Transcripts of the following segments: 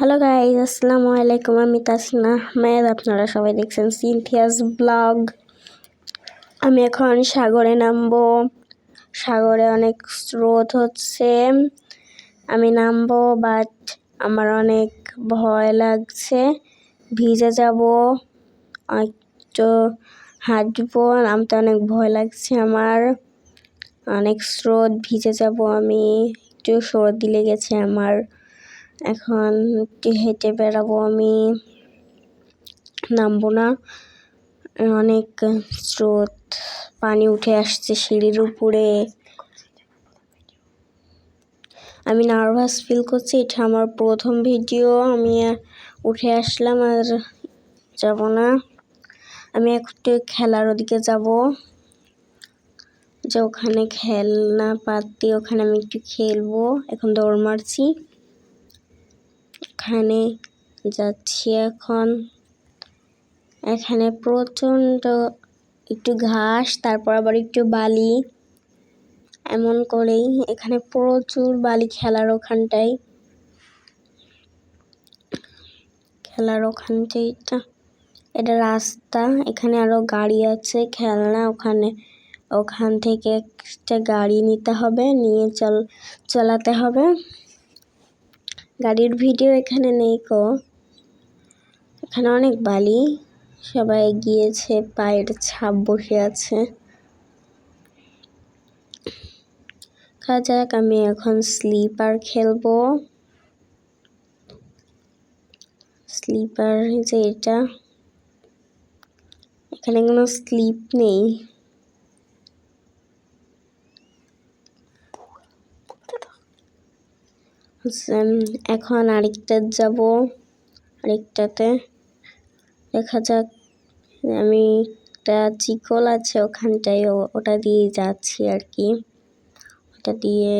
Hello guys, আসসালামু আলাইকুম। আমি তাসনিয়া আহমেদ। আপনারা সবাই দেখছেন সিনথিয়াস ব্লগ। আমি এখন সাগরে নামবো। সাগরে অনেক স্রোত হচ্ছে। আমি নামবো, বাট আমার অনেক ভয় লাগছে। ভিজে যাব, একটু হাঁটবো, নামতে অনেক ভয় লাগছে আমার। অনেক স্রোত, ভিজে যাব আমি। একটু সর্দি লেগেছে আমার। এখন একটু হেঁটে বেড়াবো, আমি নামবো না। অনেক স্রোত, পানি উঠে আসছে সিঁড়ির উপরে। আমি নার্ভাস ফিল করছি। এটা আমার প্রথম ভিডিও। আমি উঠে আসলাম, আর যাব না। আমি একটু খেলার ওদিকে যাব, যে ওখানে খেলনা পাতি, ওখানে আমি একটু খেলবো। এখন দৌড় মারছি, এখানে যাচ্ছি এখন। এখানে প্রচণ্ড একটু ঘাস, তারপর আবার একটু বালি, এমন করেই এখানে প্রচুর বালি। খেলার ওখানটাই এটা রাস্তা। এখানে আরো গাড়ি আছে, খেলনা। ওখান থেকে একটা গাড়ি নিতে হবে, নিয়ে চালাতে হবে। গাড়ির ভিডিও এখানে নেই কো। এখানে অনেক বালি, সবাই গিয়েছে, পায়ের ছাপ বসে আছে। যাক, আমি এখন স্লিপার খেলবো। স্লিপার যে এটা, এখানে কোনো স্লিপ নেই। এখন আরেকটাতে দেখা যাক। আমি একটা চিকল আছে ওখানটায়, ওটা দিয়ে যাচ্ছি আর কি। ওটা দিয়ে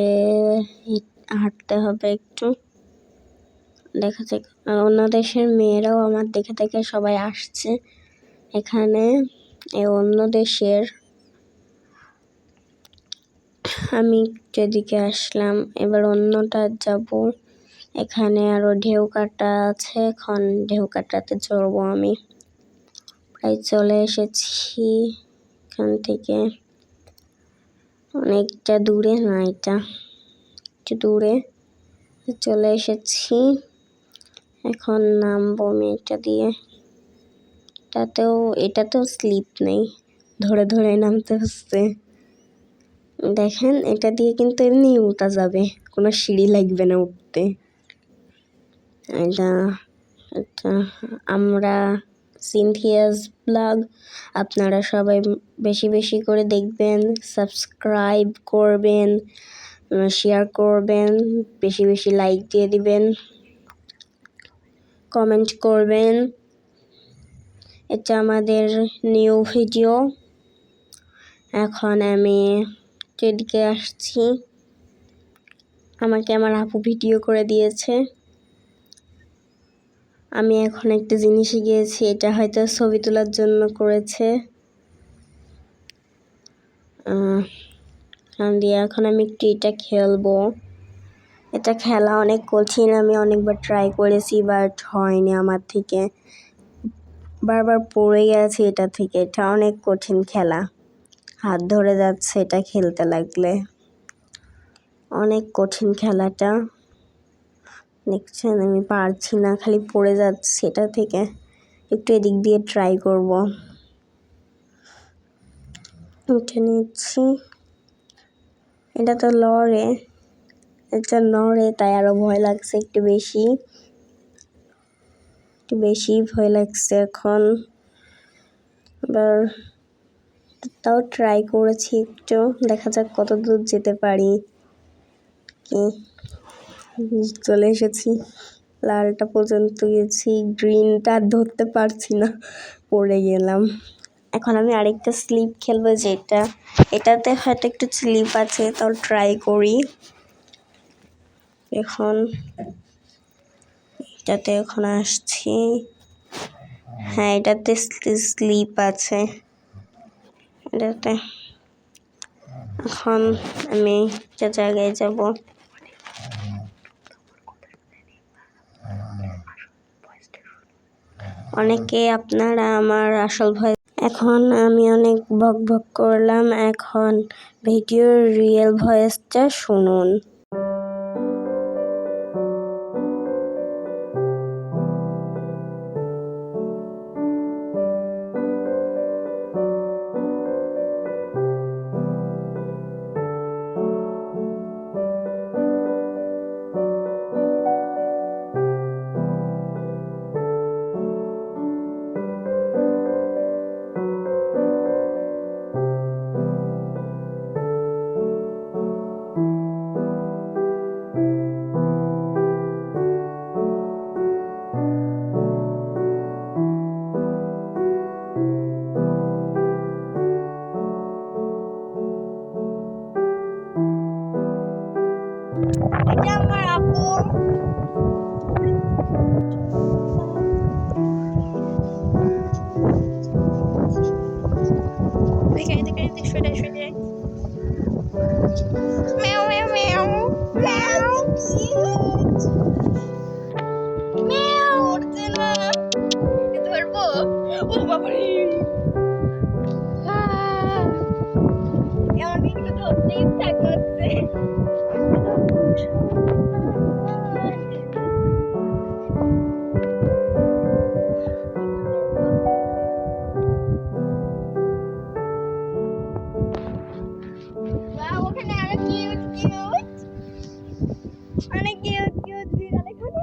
হাঁটতে হবে একটু। দেখা যাক, অন্য দেশের মেয়েরাও আমার দেখে সবাই আসছে এখানে। অন্য দেশের, আমি যেদিকে আসলাম, এবার অন্যটা যাব। এখানে আরো ঢেউ কাটা আছে, এখন ঢেউ কাটাতে চড়বো আমি। প্রায় চলে এসেছি এখান থেকে। অনেকটা দূরে না, এটা একটু দূরে চলে এসেছি। এখন নামবো আমি এটা দিয়ে। এটাতেও স্লিপ নেই, ধরে ধরে নামতে হচ্ছে। দেখেন, এটা দিয়ে কিন্তু এমনি উঠা যাবে, কোনো সিঁড়ি লাগবে না উঠতে। এটা আমরা সিনথিয়াস ব্লগ। আপনারা সবাই বেশি বেশি করে দেখবেন, সাবস্ক্রাইব করবেন, শেয়ার করবেন, বেশি বেশি লাইক দিয়ে দিবেন, কমেন্ট করবেন। এটা আমাদের নিউ ভিডিও। এখন আমি এদিকে আসছি। আমাকে আমার আপু ভিডিও করে দিয়েছে। আমি এখন একটা জিনিস শিখেছি, এটা হয়তো ছবি তোলার জন্য করেছে। এখন আমি একটু এটা খেলবো। এটা খেলা অনেক কঠিন, আমি অনেকবার ট্রাই করেছি, বাট হয়নি আমার থেকে। বারবার পড়ে গেছি এটা থেকে। এটা অনেক কঠিন খেলা, হাত ধরে যাচ্ছে এটা খেলতে লাগলে। অনেক কঠিন খেলাটা, দেখছেন আমি পারছি না, খালি পড়ে যাচ্ছে এটা থেকে। একটু এদিক দিয়ে ট্রাই করব। উঠে নিচ্ছি। এটা তো লড়ে, তাই আরো ভয় লাগছে একটু বেশি ভয় লাগছে এখন। এবার তাও ট্রাই করেছি একটু, দেখা যাক কত দূর যেতে পারি। কি চলে এসেছি, লালটা পর্যন্ত গেছি, গ্রিনটা ধরতে পারছি না, পড়ে গেলাম। এখন আমি আরেকটা স্লিপ খেলবো, এটাতে হয়তো একটু স্লিপ আছে, তাও ট্রাই করি। এখন আসছি। হ্যাঁ, এটাতে স্লিপ আছে এটাতে। এখন আমি একটা জায়গায় যাব। অনেকে আপনারা আমার আসল ভয়েস। এখন আমি অনেক বক বক করলাম, এখন ভিডিওর রিয়েল ভয়েসটা শুনুন। এটা আমার আপু। Meow meow meow meow cute meow উঠছে না ধরবো ও বাবা রে এমন একটু ধরতে ইচ্ছা করছে ওখানে আরো কিউট কিউট অনেক কিউট কিউট বিড়াল এখানে।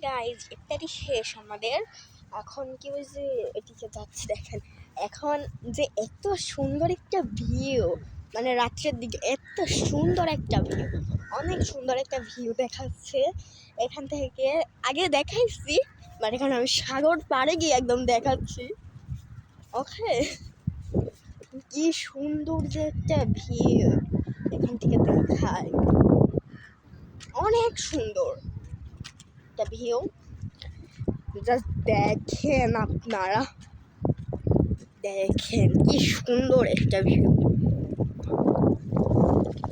গাইজ ইফতারি শেষ আমাদের, এখন কি হয়েছে এদিকে যাচ্ছি দেখেন, এখন যে এত সুন্দর একটা ভিউ, মানে রাত্রের দিকে এত সুন্দর একটা ভিউ, অনেক সুন্দর একটা ভিউ দেখাচ্ছে এখান থেকে। আগে দেখাইছি মানে এখন আমি সাগর পাড়ে গিয়ে একদম দেখাচ্ছি। ওকে, কি সুন্দর যে একটা ভিউ এখান থেকে দেখায়, অনেক সুন্দর একটা ভিউ। জাস্ট দেখেন আপনারা, দেখেন কি সুন্দর একটা ভিউ,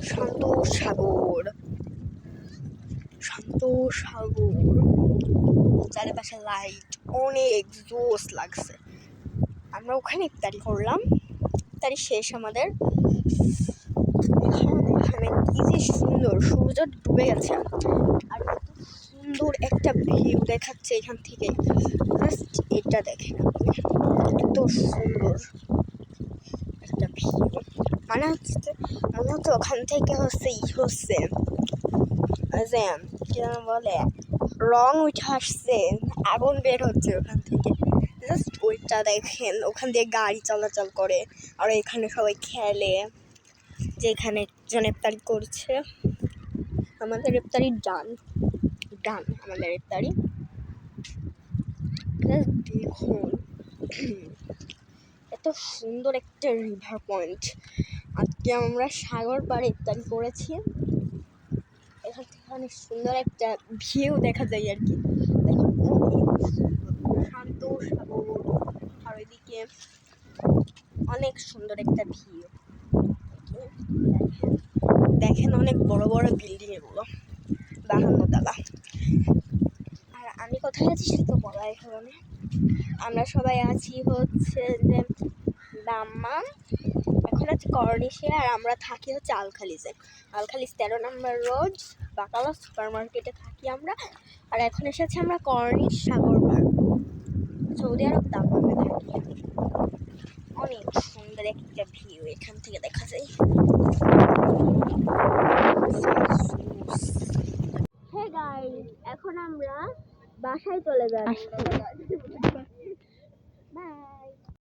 শান্ত সাগর, শান্ত সাগর, চারিপাশে লাইট, অনেক জোস লাগছে। আমরা ওখানে ইফতারি করলাম, ইফতারি শেষ আমাদের। এখানে কি যে সুন্দর, সূর্য ডুবে গেছে আর সুন্দর একটা ভিউ দেখাচ্ছে এখান থেকে। জাস্ট এটা দেখেন আপনি, এত সুন্দর একটা ভিউ, মনে হচ্ছে ওখান থেকে হচ্ছে যে কি বলে রং উঠে আসছে, আগুন বের হচ্ছে ওখান থেকে। জাস্ট ওইটা দেখেন, ওখান দিয়ে গাড়ি চলাচল করে আর এখানে সবাই খেলে, যে এখানে জন ইফতারি করছে। আমাদের ইফতারি ডান আমাদের ইফতারি। দেখুন এত সুন্দর একটা রিভার পয়েন্ট, আজকে আমরা সাগর পাড়ে ইফতারি করেছি। এখান থেকে অনেক সুন্দর একটা ভিউ দেখা যায় আর কি, দেখুন শান্ত সাগর আর ওইদিকে অনেক সুন্দর একটা ভিউ। দেখেন অনেক বড় বড় বিল্ডিং, এগুলো 52 তলা। আর আমি কোথায় আছি সেটা তো বলাই হলো না। আমরা সবাই আছি হচ্ছে যে দাম্মাম, এখন আছে কর্নিশে, আর আমরা থাকি হচ্ছে আলখালিজে, আলখালিজ 13 নম্বর রোড বাকালা সুপার মার্কেটে থাকি আমরা। আর এখন এসেছি আমরা কর্নিশ সাগর পাড়, সৌদি আরব দাম্মামে থাকি। অনেক সুন্দর একটা ভিউ এখান থেকে দেখা যায়। হে গাইস, এখন আমরা বাসায় চলে যান।